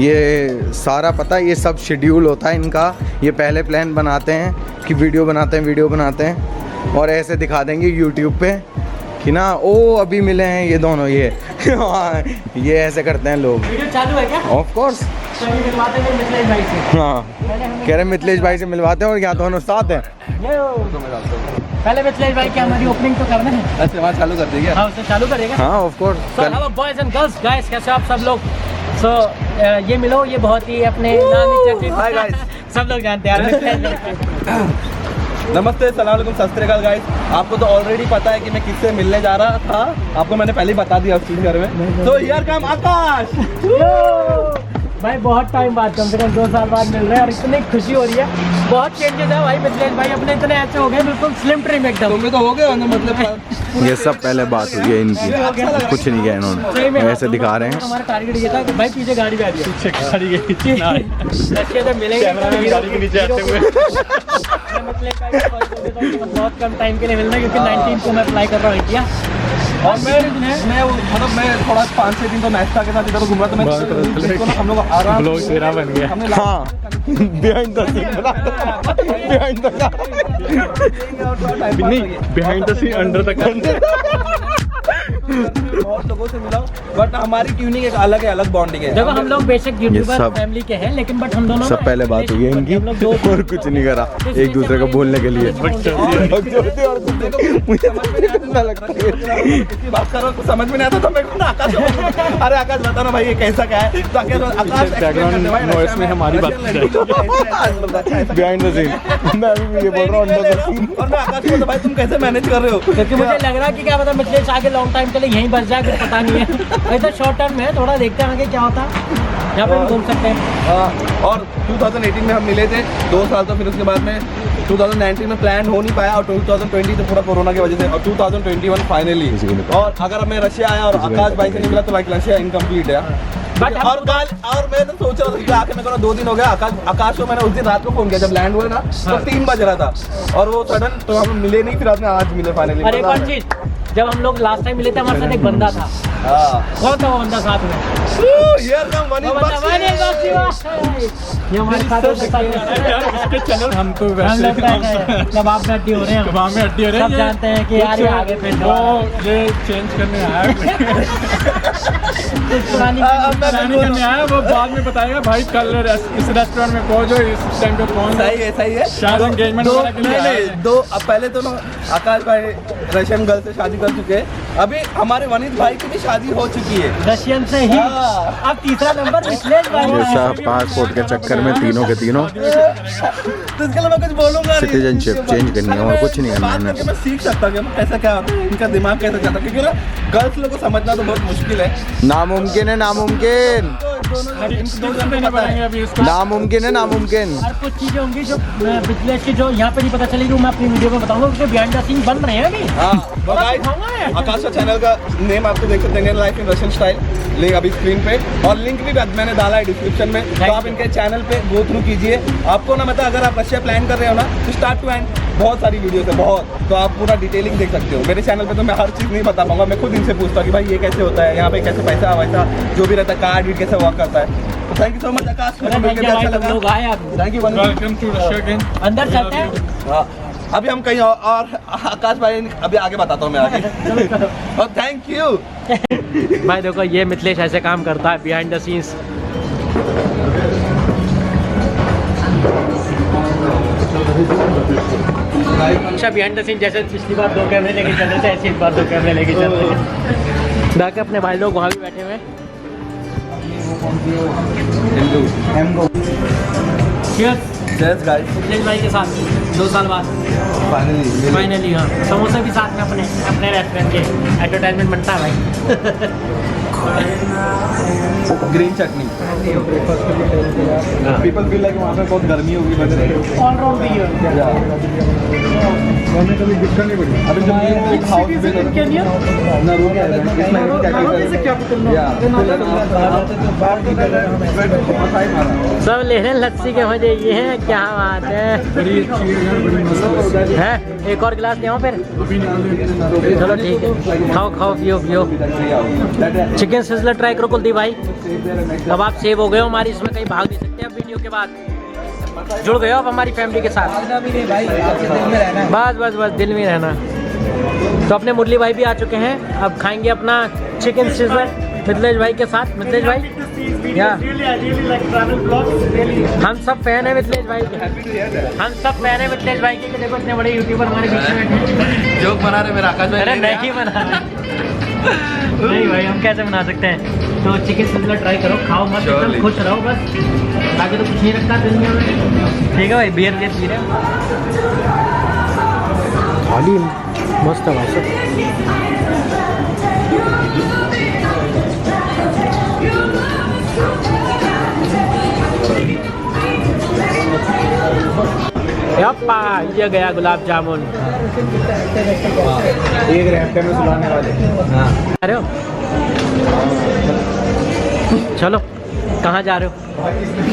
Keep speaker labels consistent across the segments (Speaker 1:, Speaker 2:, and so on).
Speaker 1: ये सारा पता है, ये सब शेड्यूल होता है इनका। ये पहले प्लान बनाते हैं कि वीडियो बनाते हैं और ऐसे दिखा देंगे यूट्यूब पे कि ना ओ अभी मिले हैं ये दोनों, ये ऐसे करते हैं लोग।
Speaker 2: वीडियो चालू है क्या?
Speaker 1: Of course.
Speaker 2: मिलवाते हैं मिथिलेश भाई से।
Speaker 1: हाँ, कह रहे मिथिलेश भाई से मिलवाते हैं और क्या दोनों साथ हैं।
Speaker 2: पहले मिथिलेश भाई की हमारी ओपनिंग तो करना है।
Speaker 3: अच्छा, वहाँ चालू कर देंगे।
Speaker 2: हाँ, उसे चालू करेगा।
Speaker 1: हाँ of course.
Speaker 2: Hello boys and girls, guys कैसे आप सब लोग? ये मिलो, ये बहुत ही अपने नामी चर्चित
Speaker 3: हाय गाइस,
Speaker 2: सब लोग जानते हैं।
Speaker 3: नमस्ते, सलाम अलैकुम, सत श्री अकाल गाइस। आपको तो ऑलरेडी पता है कि मैं किससे मिलने जा रहा था, आपको मैंने पहले ही बता दिया उस चीज घर में। तो हियर कम आकाश।
Speaker 2: भाई बहुत टाइम बाद, कम से कम 2 साल बाद मिल रहे हैं और इतनी खुशी हो रही है। बहुत चेंजेस है भाई, मिथिलेश भाई अपने इतने ऐसे हो गए, बिल्कुल स्लिम ट्रिम एकदम।
Speaker 3: तुम भी तो हो गए हो ना, मतलब
Speaker 1: ये सब पहले बात हुई है इनकी, कुछ नहीं किया इन्होंने, ऐसे दिखा रहे हैं।
Speaker 2: हमारा टारगेट ये था कि भाई पीछे गाड़ी भी आ रही है, पीछे गाड़ी गई मिलेंगे गाड़ी के नीचे आते हुए। बहुत कम टाइम के लिए मिलना है क्योंकि 19 को मैं अप्लाई कर रहा हूँ इंडिया।
Speaker 3: और मैं थोड़ा 5-6 दिन तो नाश्ता के साथ इधर घूम रहा था। मैं हम लोग आराम
Speaker 1: ब्लॉग तेरा बन गया। हाँ, behind the scene behind the scene under the
Speaker 3: बहुत लोगों से मिला, बट हमारी ट्यूनिंग एक अलग है, अलग बॉन्डिंग है।
Speaker 2: देखो हम लोग बेशक यूट्यूबर
Speaker 1: सब-
Speaker 2: फैमिली के हैं, लेकिन बट हम दोनों
Speaker 1: सब पहले बात हुई है इनकी और कुछ नहीं करा एक दूसरे को बोलने के लिए। मुझे लगता है
Speaker 3: बात करो कुछ समझ में नहीं आता तो मेरे को ना आकाश अरे आकाश बता ना भाई ये कैसा क्या है। तो आकाश
Speaker 1: बैकग्राउंड नॉइस में हमारी बात बिहाइंड द सीन। मैं भी ये बोल रहा हूँ अंडर द सीन।
Speaker 3: और मैं आकाश को बोलता भाई तुम कैसे मैनेज कर रहे हो,
Speaker 2: क्योंकि मुझे लग रहा है कि क्या पता मिथिलेश आगे लॉन्ग टाइम के लिए यहीं बच जाए, कुछ पता नहीं है। वैसे शॉर्ट टर्म में थोड़ा देखते हैं आगे क्या होता है, यहाँ पे भी घूम सकते हैं।
Speaker 3: और 2018 में हम मिले थे 2 साल, तो फिर उसके बाद में 2019 में प्लान हो नहीं पाया और 2020 तो पूरा कोरोना की वजह से, और 2021 फाइनली। और अगर मैं रशिया आया और आकाश भाई से नहीं मिला तो लाइक रशिया इनकम्प्लीट है।
Speaker 2: बट
Speaker 3: और मैं तो सोच रहा था कि आके मैं 2 दिन हो गया। आकाश को मैंने उस दिन रात को फोन किया जब लैंड हुए ना, तो 3 बज रहा था और वो सडन तो हम मिले नहीं, फिर आपने आज मिले फाइनली।
Speaker 2: और एक और चीज, जब हम लोग लास्ट टाइम मिले थे हमारे साथ एक बंदा था। कौन था वो बंदा साथ में? ये हमारे साथ
Speaker 4: हम तो वैसे
Speaker 2: कबाब में हड्डी हो रहे हैं,
Speaker 4: कबाब में हड्डी हो रहे हैं।
Speaker 2: सब जानते हैं कि यार ये आगे पे
Speaker 4: वो ये चेंज करने आया करने आया, वो बाद में बताएगा भाई कल इस रेस्टोरेंट में पहुंचो, इस टाइम पे पहुंच।
Speaker 3: सही है
Speaker 4: शायद एंगेजमेंट वाला के लिए आया है।
Speaker 3: अब पहले तो ना आकाश भाई रशियन गर्ल से शादी कर चुके हैं, अभी हमारे वनीत भाई की भी शादी हो चुकी है
Speaker 2: रशियन से ही। अब तीसरा नंबर मिथिलेश भाई
Speaker 1: ये
Speaker 2: है।
Speaker 1: सब पासपोर्ट के चक्कर में तीनों के तीनों
Speaker 3: तो इसके लिए मैं कुछ बोलूंगा नहीं।
Speaker 1: सिटीजनशिप चेंज करनी है और कुछ नहीं करना
Speaker 3: बात
Speaker 1: है।
Speaker 3: करके मैं सीख सकता हूँ कि कैसा क्या होता है, इनका दिमाग कैसे चलता है, क्योंकि ना गर्ल्स लोगों को समझना तो बहुत मुश्किल है।
Speaker 1: नामुमकिन है, नामुमकिन नामुमकिन है, नामुमकिन।
Speaker 2: और कुछ चीजें होंगी जो मिथिलेश की जो यहाँ पे नहीं पता चलेगी, वो मैं अपनी वीडियो में बताऊंगा क्योंकि बिहाइंड द सीन बन रहे हैं अभी।
Speaker 3: हाँ, तो गाइस आकाश का चैनल का नेम आपको देख सकते हैं, life in Russian style, link अभी स्क्रीन पे और लिंक भी मैंने डाला है डिस्क्रिप्शन में, तो आप इनके चैनल पे गो थ्रू कीजिए। आपको ना मतलब अगर आप रशिया प्लान कर रहे हो ना तो स्टार्ट टू एंड बहुत सारी वीडियोस है, बहुत, तो आप पूरा डिटेलिंग देख सकते हो। मेरे चैनल पे तो मैं हर चीज़ नहीं बता पाऊंगा, मैं खुद इनसे पूछता हूँ कि भाई ये कैसे होता है, यहाँ पे कैसे पैसा वैसा जो भी रहता है, कार्ड वीड कैसे वर्क करता है। तो thank you so much Akash, मिलकर भी अच्छा लगा।
Speaker 2: लोग आए आप,
Speaker 3: thank you,
Speaker 4: welcome to Russia again.
Speaker 2: अंदर चलते हैं।
Speaker 3: अभी हम कहीं और आकाश भाई अभी आगे बताता हूँ मैं आगे। और थैंक यू
Speaker 2: भाई। देखो ये मिथिलेश ऐसे काम करता है बिहाइंड द सीन्स। अच्छा बिहाइंड द सीन जैसे पिछली बार 2 कैमरे लेके चल रहे थे, ऐसे इस बार 2 कैमरे लेके चल रहे हैं। बाकी अपने भाई लोग वहाँ भी बैठे हुए हैं।
Speaker 3: Cheers guys,
Speaker 2: मिथिलेश भाई के साथ 2 साल बाद
Speaker 3: finally
Speaker 2: फाइनली। हाँ, समोसे भी साथ में अपने रेस्टोरेंट के एडवर्टाइजमेंट बनता है भाई।
Speaker 3: ग्रीन चटनी। पीपल फील लाइक वहाँ पे बहुत गर्मी होगी, बट
Speaker 2: ऑलराउंड भी है।
Speaker 4: मैंने कभी दिक्कत नहीं पड़ी।
Speaker 3: अभी जो मेन हाउस में ना रूम
Speaker 2: सब ले रहे हैं लस्सी के मजे, ये है क्या बात है।
Speaker 4: बड़ी अच्छी है यार, बड़ी मस्त
Speaker 2: है। एक और गिलास ले आओ फिर।
Speaker 4: अभी निकले।
Speaker 2: चलो ठीक है, खाओ खाओ पियो पियो। चिकन चिकन सिजलर ट्राई करो कुलदीप भाई। अब आप सेव हो गए हो हमारी, इसमें कहीं भाग नहीं सकते अब वीडियो के बाद, जुड़ गए हो आप हमारी फैमिली के साथ। बस बस बस दिल में रहना। तो अपने मुरली भाई भी आ चुके हैं, अब खाएंगे अपना चिकन सिजलर मिथिलेश भाई के साथ। मिथिलेश भाई या हम सब फैन है मिथिलेश भाई के, हम सब फैन है मिथिलेश भाई के। देखो इतने बड़े यूट्यूबर हमारे बीच में बैठे,
Speaker 3: जोक बना रहे मेरा आकाश भाई।
Speaker 2: अरे नहीं बना नहीं भाई, हम कैसे बना सकते हैं। तो चिकन सिजलर ट्राई करो, खाओ मत, एकदम खुश रहो बस, बाकी तो कुछ नहीं रखा दुनिया में। ठीक है भाई, बियर पी रहे हो खाली मस्त है भाई सब। यप्पा, ये गया गुलाब जामुन।
Speaker 1: एक घंटे में सुलाने वाले।
Speaker 2: अरे हो चलो, कहाँ जा रहे हो?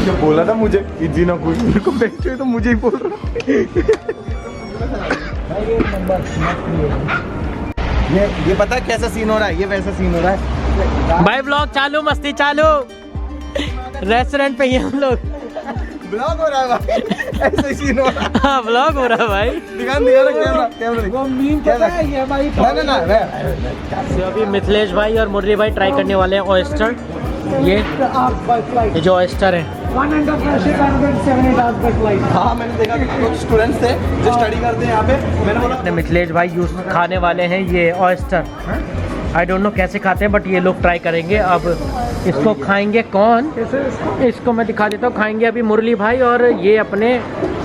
Speaker 1: जो बोला था मुझे इजी ना कोई, मेरे को बैठे तो मुझे ही बोल रहा। ये पता है कैसा सीन हो रहा है, ये वैसा सीन हो रहा है
Speaker 2: भाई। ब्लॉग चालू, मस्ती चालू, रेस्टोरेंट पे ही हम लोग।
Speaker 1: ब्लॉग हो रहा है भाई, ऐसा ही सीन हो रहा है।
Speaker 2: हाँ ब्लॉग हो रहा है भाई।
Speaker 1: दिखा कैमरा वो मीम पता है ये भाई। ना
Speaker 2: तो अभी मिथिलेश भाई और मुरली भाई ट्राई करने वाले हैं ऑयस्टर। ये जो ऑयस्टर है,
Speaker 3: हाँ मैंने देखा कि कुछ स्टूडेंट्स थे जो स्टडी करते हैं यहाँ पे, मैंने बोला
Speaker 2: अपने मिथिलेश भाई यूज खाने वाले हैं ये ऑयस्टर। आई डोंट नो कैसे खाते हैं, बट ये लोग ट्राई करेंगे। अब इसको खाएंगे कौन, इसको मैं दिखा देता हूँ। खाएंगे अभी मुरली भाई और ये अपने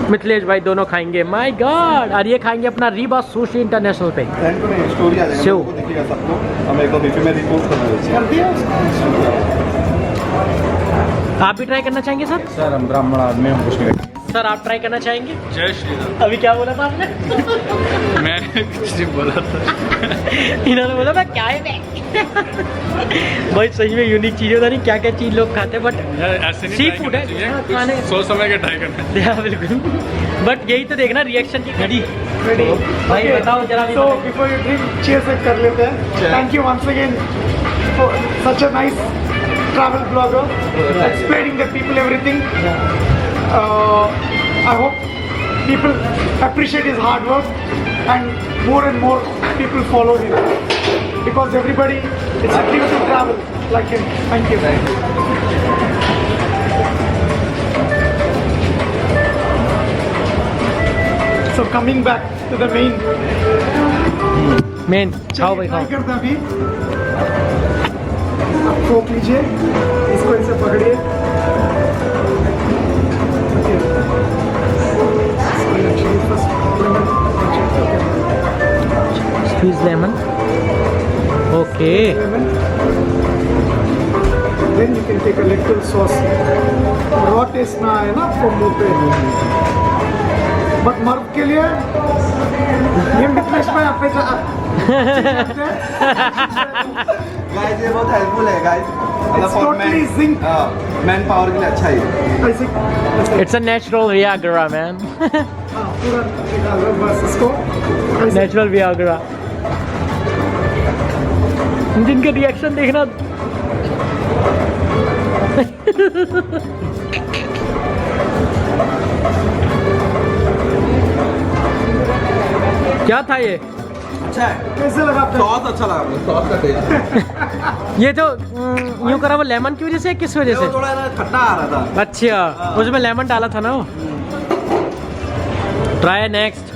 Speaker 2: मिथिलेश भाई दोनों खाएंगे। My God. और ये खाएंगे अपना रीबा सुशी इंटरनेशनल पे।
Speaker 3: स्टोरी आ जाएगा, लोगों को दिखेगा सबको। हम एक बीच में रिपोर्ट करना है।
Speaker 2: आप भी ट्राई करना चाहेंगे सर?
Speaker 1: सर हम ब्राह्मण आदमी, हम कुछ नहीं।
Speaker 2: सर आप ट्राई करना चाहेंगे?
Speaker 4: जय श्री राम।
Speaker 2: अभी क्या बोला था आपने?
Speaker 4: मैंने कुछ नहीं बोला था।
Speaker 2: इन्होंने बोला था क्या है भाई। सही में यूनिक चीज़ होता नहीं, क्या क्या चीज़ लोग खाते हैं, बट
Speaker 4: ऐसे नहीं
Speaker 2: सी
Speaker 4: try
Speaker 2: फूड
Speaker 4: करना
Speaker 2: है
Speaker 4: चाहिए,
Speaker 2: हाँ,
Speaker 4: कुछ
Speaker 2: खाने।
Speaker 4: सोच समझ के ट्राई करना है।
Speaker 2: हाँ बिल्कुल, बट यही तो देखना रिएक्शन की घड़ी। भाई बताओ जरा।
Speaker 5: So before you drink, cheers कर लेते हैं. Thank you once again for such a nice travel blogger, explaining the people everything. I hope people appreciate his hard work and more people follow him, because everybody, it's a dream to travel like him. Thank you. So coming back to the main.
Speaker 2: Main खाओ भाई खाओ।
Speaker 5: Try करते हैं अभी। आप फोक लीजिए, इसको ऐसे पकड़िए।
Speaker 2: Squeeze lemon. Okay.
Speaker 5: Then you can take a little sauce. Raw taste ना आए ना आपको मुंह पे। बट मर्द के लिए ये मिथिलेश भाई आप पे
Speaker 3: गाइस ये बहुत हेल्पफुल है guys.
Speaker 5: It's totally zinc.
Speaker 3: Man power के लिए अच्छा ही है।
Speaker 5: ऐसे
Speaker 2: it's a natural Viagra man.
Speaker 5: पूरा निकाल लो बस इसको। ऐसे
Speaker 2: नेचुरल वियाग्रा। जिनके रिएक्शन देखना। क्या था ये?
Speaker 3: अच्छा है,
Speaker 5: कैसे लगा आपको?
Speaker 3: सॉस अच्छा लगा मुझे, सॉस का टेस्ट।
Speaker 2: ये तो यूँ करा वो लेमन की वजह से, किस वजह से?
Speaker 3: थोड़ा ना खट्टा आ रहा था।
Speaker 2: अच्छा, उसमें लेमन डाला था ना वो। Try next.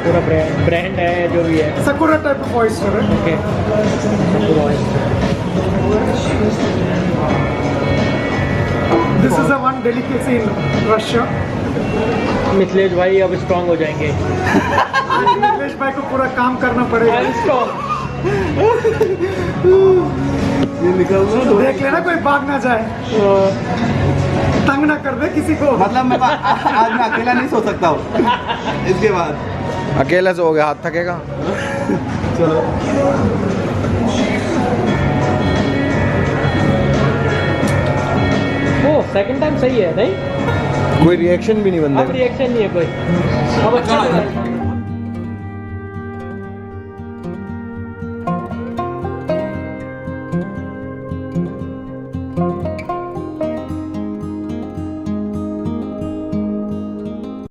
Speaker 2: पूरा ब्रांड है जो भी है।
Speaker 5: Sakura type of oyster है।
Speaker 2: Okay.
Speaker 5: This is the one delicacy in Russia.
Speaker 2: Mithilesh भाई अब स्ट्रांग हो जाएंगे।
Speaker 5: मिथिलेश भाई को पूरा काम करना पड़ेगा।
Speaker 3: ये निकल रहा है।
Speaker 5: देख लेना कोई भाग ना जाए, तंग ना कर दे किसी को।
Speaker 3: मतलब मैं आज मैं अकेला नहीं सो सकता हूँ इसके बाद।
Speaker 1: अकेले से हो गया, हाथ थकेगा।
Speaker 3: चलो
Speaker 2: ओ सेकंड टाइम सही है नहीं?
Speaker 1: कोई रिएक्शन भी नहीं
Speaker 2: अब
Speaker 1: बंदे का।
Speaker 2: रिएक्शन नहीं है कोई। अब अच्छा लग रहा है।